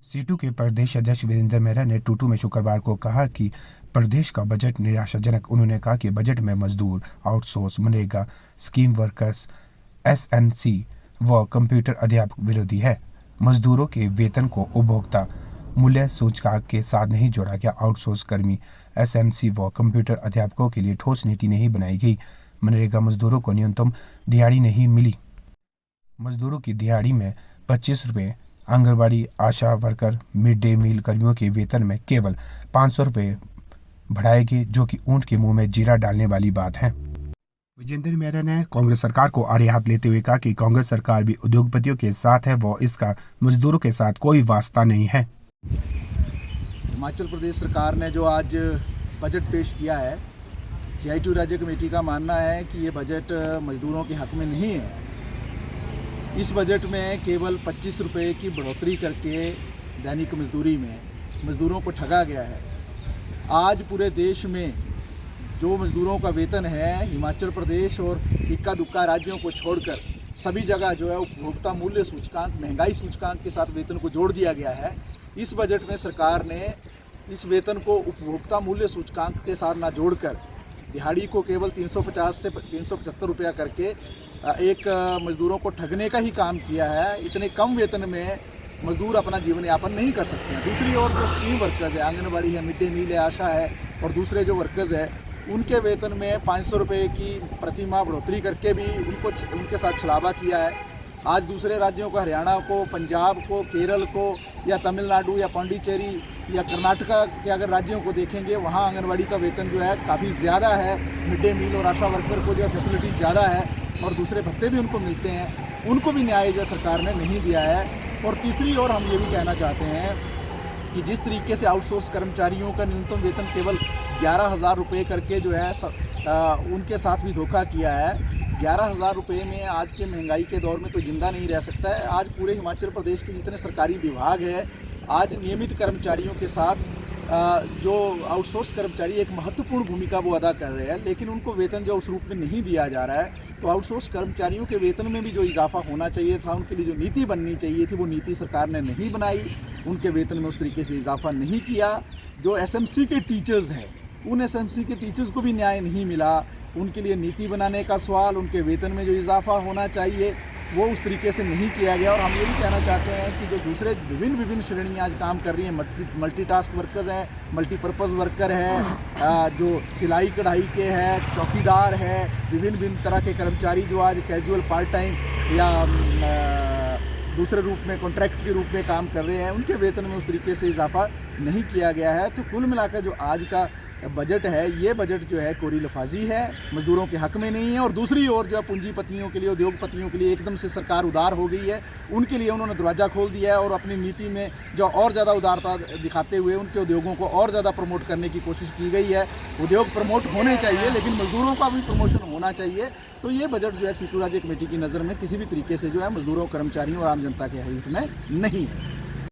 Situ के प्रदेश अध्यक्ष वीरेंद्र मेहरा ने टूटू में शुक्रवार को कहा कि प्रदेश का बजट निराशाजनक। उन्होंने कहा कि बजट में मजदूर, outsource, MNREGA, scheme workers, SNC व कंप्यूटर अध्यापक विरोधी है। मजदूरों के वेतन को उपभोक्ता मूल्य सूचकांक के साथ नहीं जोड़ा गया। आउटसोर्स कर्मी, एसएनसी व कंप्यूटर अध्यापकों के लिए ठोस नीति नहीं बनाई गई। मनरेगा मजदूरों को न्यूनतम दिहाड़ी नहीं मिली। मजदूरों की दिहाड़ी में 25 रुपये, आंगनबाड़ी, आशा वर्कर, मिड डे मील कर्मियों के वेतन में केवल 500 रुपये बढ़ाएगी, जो कि ऊंट के मुंह में जीरा डालने वाली बात है। विजेंद्र मेहरा ने कांग्रेस सरकार को आड़े हाथ लेते हुए कहा कि कांग्रेस सरकार भी उद्योगपतियों के साथ है, वो इसका मजदूरों के साथ कोई वास्ता नहीं है। हिमाचल प्रदेश सरकार ने जो आज बजट पेश किया है, CITU राज्य कमेटी का मानना है कि ये बजट मजदूरों के हक में नहीं है। इस बजट में केवल 25 रुपये की बढ़ोतरी करके दैनिक मजदूरी में मजदूरों को ठगा गया है। आज पूरे देश में जो मजदूरों का वेतन है, हिमाचल प्रदेश और इक्का दुक्का राज्यों को छोड़कर सभी जगह जो है उपभोक्ता मूल्य सूचकांक, महंगाई सूचकांक के साथ वेतन को जोड़ दिया गया है। इस बजट में सरकार ने इस वेतन को उपभोक्ता मूल्य सूचकांक के साथ ना जोड़कर दिहाड़ी को केवल 350 से 375 रुपया करके एक मजदूरों को ठगने का ही काम किया है। इतने कम वेतन में मजदूर अपना जीवन यापन नहीं कर सकते हैं। दूसरी ओर जो स्कीम वर्कर्स है, आंगनबाड़ी है, मिड डे मील है, आशा है और दूसरे जो वर्कर्स है, उनके वेतन में 500 रुपये की प्रति माह बढ़ोतरी करके भी उनके साथ छलावा किया है। आज दूसरे राज्यों को, हरियाणा को, पंजाब को, केरल को या तमिलनाडु या पांडिचेरी या कर्नाटका के अगर राज्यों को देखेंगे, वहाँ आंगनबाड़ी का वेतन जो है काफ़ी ज़्यादा है। मिड डे मील और आशा वर्कर को जो है फैसिलिटी ज़्यादा है और दूसरे भत्ते भी उनको मिलते हैं। उनको भी न्याय जो सरकार ने नहीं दिया है। और तीसरी ओर हम ये भी कहना चाहते हैं कि जिस तरीके से आउटसोर्स कर्मचारियों का न्यूनतम वेतन केवल 11,000 रुपये करके जो है उनके साथ भी धोखा किया है। 11,000 रुपये में आज के महंगाई के दौर में कोई ज़िंदा नहीं रह सकता है। आज पूरे हिमाचल प्रदेश के जितने सरकारी विभाग है, आज नियमित कर्मचारियों के साथ जो आउटसोर्स कर्मचारी एक महत्वपूर्ण भूमिका वो अदा कर रहे हैं, लेकिन उनको वेतन जो उस रूप में नहीं दिया जा रहा है। तो आउटसोर्स कर्मचारियों के वेतन में भी जो इजाफा होना चाहिए था, उनके लिए जो नीति बननी चाहिए थी, वो नीति सरकार ने नहीं बनाई। उनके वेतन में उस तरीके से इजाफा नहीं किया। जो SMC के टीचर्स हैं, उन SMC के टीचर्स को भी न्याय नहीं मिला। उनके लिए नीति बनाने का सवाल, उनके वेतन में जो इजाफा होना चाहिए वो उस तरीके से नहीं किया गया। और हम ये भी कहना चाहते हैं कि जो दूसरे विभिन्न श्रेणियाँ आज काम कर रही हैं, मल्टीटास्क वर्कर्स हैं, मल्टीपर्पज़ वर्कर है, जो सिलाई कढ़ाई के हैं, चौकीदार है, विभिन्न तरह के कर्मचारी जो आज कैजुअल, पार्ट टाइम या दूसरे रूप में कॉन्ट्रैक्ट के रूप में काम कर रहे हैं, उनके वेतन में उस तरीके से इजाफा नहीं किया गया है। तो कुल मिलाकर जो आज का बजट है, ये बजट जो है कोरी लफाजी है, मजदूरों के हक में नहीं है। और दूसरी ओर जो पूंजीपतियों के लिए, उद्योगपतियों के लिए एकदम से सरकार उदार हो गई है। उनके लिए उन्होंने दरवाज़ा खोल दिया है और अपनी नीति में जो और ज़्यादा उदारता दिखाते हुए उनके उद्योगों को और ज़्यादा प्रमोट करने की कोशिश की गई है। उद्योग प्रमोट होने चाहिए, लेकिन मजदूरों का भी प्रमोशन होना चाहिए। तो ये बजट जो है CITU राज्य कमेटी की नज़र में किसी भी तरीके से जो है मजदूरों, कर्मचारियों और आम जनता के हित में नहीं है।